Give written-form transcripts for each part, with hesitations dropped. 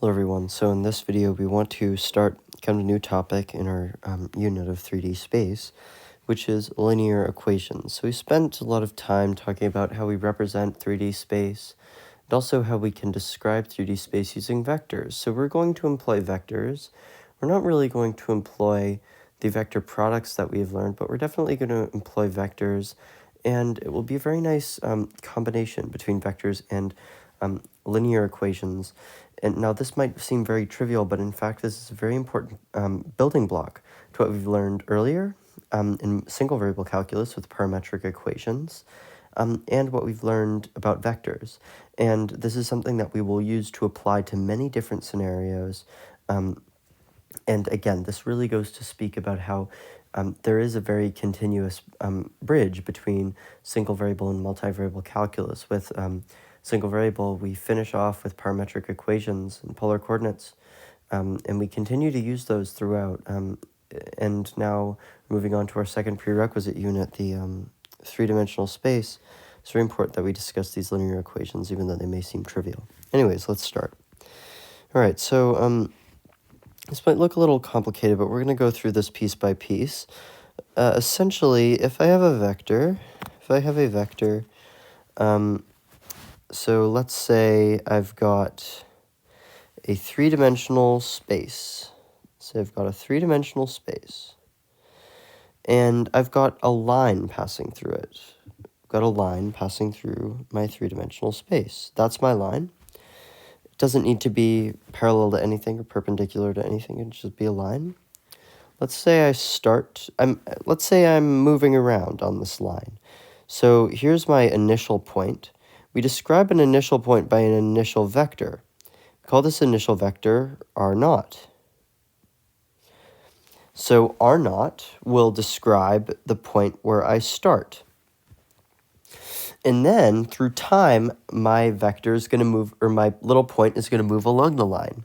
Hello everyone, so in this video we want to start kind of a new topic in our unit of 3D space, which is linear equations. So we spent a lot of time talking about how we represent 3D space, and also how we can describe 3D space using vectors. So we're going to employ vectors. We're not really going to employ the vector products that we've learned, but we're definitely going to employ vectors, and it will be a very nice combination between vectors and linear equations. And now this might seem very trivial, but in fact this is a very important building block to what we've learned earlier in single variable calculus with parametric equations, and what we've learned about vectors. And this is something that we will use to apply to many different scenarios. And again, this really goes to speak about how there is a very continuous bridge between single variable and multivariable calculus. With single variable, we finish off with parametric equations and polar coordinates, and we continue to use those throughout. And now, moving on to our second prerequisite unit, the three-dimensional space, it's very important that we discuss these linear equations, even though they may seem trivial. Anyways, let's start. All right, so this might look a little complicated, but we're going to go through this piece by piece. Essentially, if I have a vector, so let's say I've got a three-dimensional space. So I've got a three-dimensional space, and I've got a line passing through it. I've got a line passing through my three-dimensional space. That's my line. It doesn't need to be parallel to anything or perpendicular to anything. It should be a line. Let's say let's say I'm moving around on this line. So here's my initial point. We describe an initial point by an initial vector. We call this initial vector R0. So R0 will describe the point where I start. And then through time, my vector is going to move, or my little point is going to move along the line.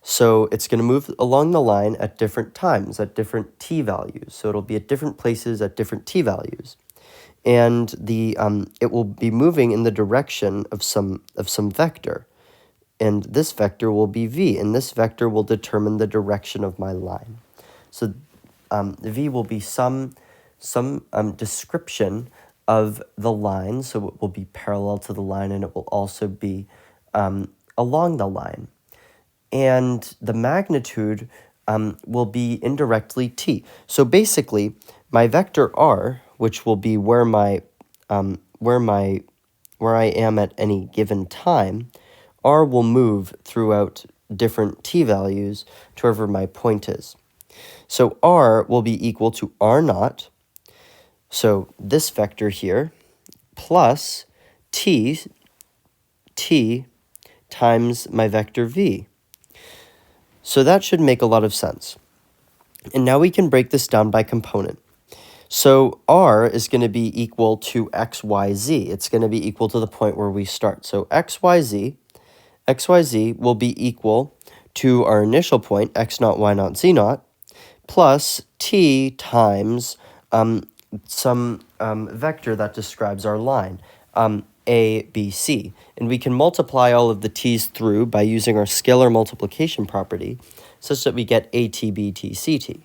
So it's going to move along the line at different times, at different t values. So it'll be at different places at different t values. And it will be moving in the direction of some vector. And this vector will be v, and this vector will determine the direction of my line. So v will be some description of the line, so it will be parallel to the line, and it will also be along the line. And the magnitude will be indirectly t. So basically, my vector r, which will be where I am at any given time, r will move throughout different t values to wherever my point is. So r will be equal to r0, so this vector here, plus t times my vector v. So that should make a lot of sense. And now we can break this down by component. So r is going to be equal to x, y, z. It's going to be equal to the point where we start. So x, y, z will be equal to our initial point, x0, y0, z0, plus t times some vector that describes our line, a, b, c. And we can multiply all of the t's through by using our scalar multiplication property, such that we get a, t, b, t, c, t.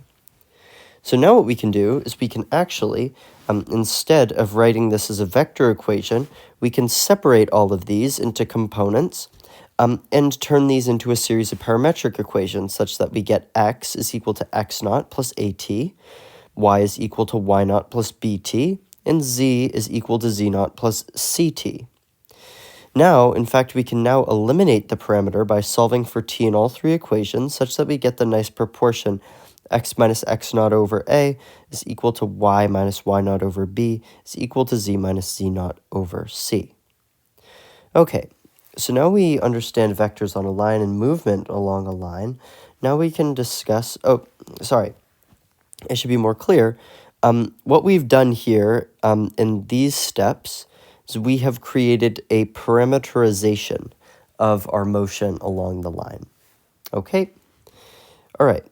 So now what we can do is we can actually, instead of writing this as a vector equation, we can separate all of these into components and turn these into a series of parametric equations such that we get x is equal to x0 plus at, y is equal to y0 plus bt, and z is equal to z0 plus ct. Now, in fact, we can now eliminate the parameter by solving for t in all three equations such that we get the nice proportion x minus x0 over a is equal to y minus y0 over b is equal to z minus z0 over c. Okay, so now we understand vectors on a line and movement along a line. Now we can discuss, it should be more clear. What we've done here in these steps is we have created a parameterization of our motion along the line. Okay? All right.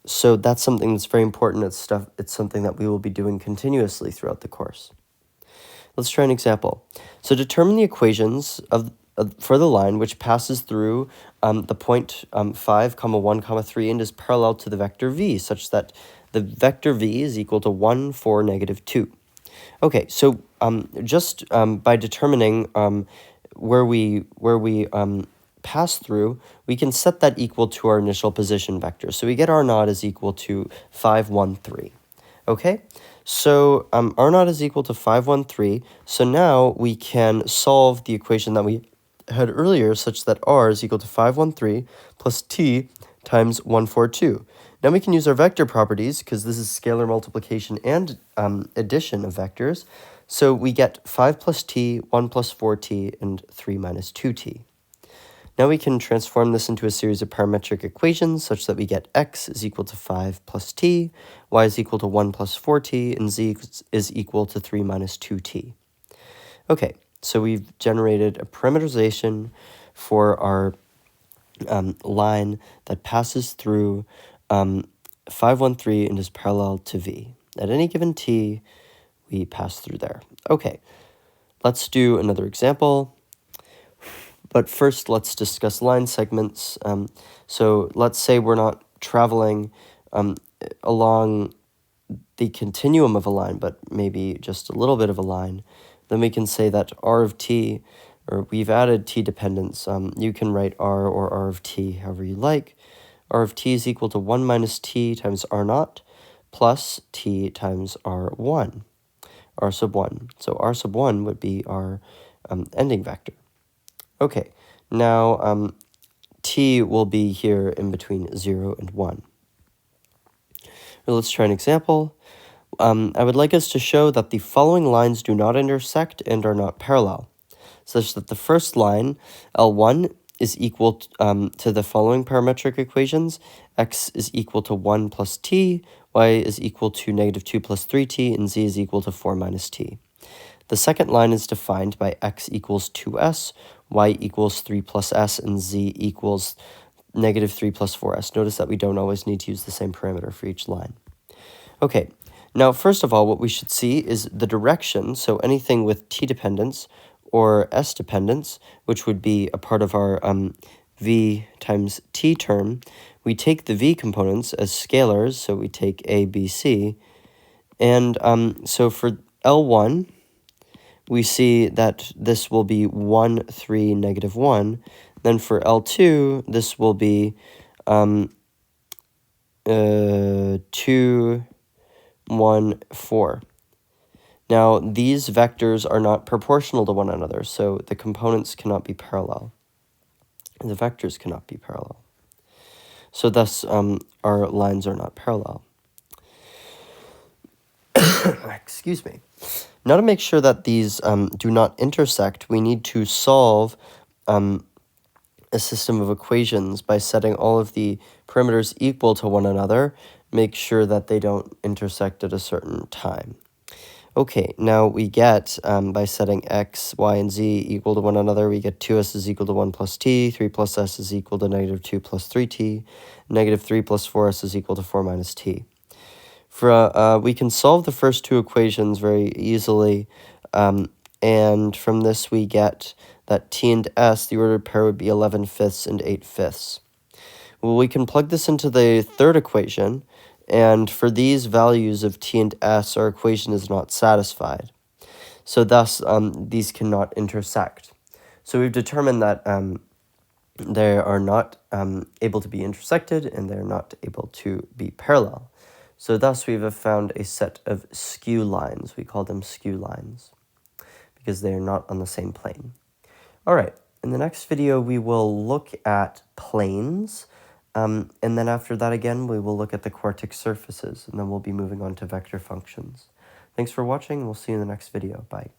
So that's something that's very important. It's something that we will be doing continuously throughout the course. Let's try an example. So determine the equations of for the line which passes through the point 5, 1, 3, and is parallel to the vector v, such that the vector v is equal to 1, 4, negative 2. Okay, so just by determining where we pass through, we can set that equal to our initial position vector. So we get r naught is equal to 5, 1, 3. Okay, so r naught is equal to 5, 1, 3. So now we can solve the equation that we had earlier, such that r is equal to 5, 1, 3 plus t times 1, 4, 2. Now we can use our vector properties, because this is scalar multiplication and addition of vectors. So we get 5 plus t, 1 plus 4t, and 3 minus 2t. Now we can transform this into a series of parametric equations such that we get x is equal to 5 plus t, y is equal to 1 plus 4t, and z is equal to 3 minus 2t. Okay, so we've generated a parameterization for our line that passes through 513 and is parallel to v. At any given t, we pass through there. Okay, let's do another example. But first, let's discuss line segments. So let's say we're not traveling along the continuum of a line, but maybe just a little bit of a line. Then we can say that r of t, or we've added t dependence. You can write r or r of t however you like. R of t is equal to 1 minus t times r naught plus t times r1, r sub 1. So r sub 1 would be our ending vector. Okay, now t will be here in between 0 and 1. Now let's try an example. I would like us to show that the following lines do not intersect and are not parallel, such that the first line, L1, is equal to the following parametric equations. X is equal to 1 plus t, y is equal to negative 2 plus 3t, and z is equal to 4 minus t. The second line is defined by x equals 2s, y equals 3 plus s, and z equals negative 3 plus 4s. Notice that we don't always need to use the same parameter for each line. Okay, now first of all, what we should see is the direction, so anything with t dependence or s dependence, which would be a part of our v times t term. We take the v components as scalars, so we take a, b, c, and so for L1, we see that this will be 1, 3, negative 1. Then for L2, this will be 2, 1, 4. Now, these vectors are not proportional to one another, so the components cannot be parallel. The vectors cannot be parallel. So thus, our lines are not parallel. Excuse me. Now, to make sure that these do not intersect, we need to solve a system of equations by setting all of the parameters equal to one another, make sure that they don't intersect at a certain time. Okay, now we get, by setting x, y, and z equal to one another, we get 2s is equal to 1 plus t, 3 plus s is equal to negative 2 plus 3t, negative 3 plus 4s is equal to 4 minus t. We can solve the first two equations very easily, and from this we get that t and s, the ordered pair would be 11/5 and 8/5. Well, we can plug this into the third equation, and for these values of t and s, our equation is not satisfied. So thus, these cannot intersect. So we've determined that they are not able to be intersected, and they're not able to be parallel. So thus, we have found a set of skew lines. We call them skew lines because they are not on the same plane. All right, in the next video, we will look at planes, and then after that, again, we will look at the quartic surfaces, and then we'll be moving on to vector functions. Thanks for watching, and we'll see you in the next video. Bye.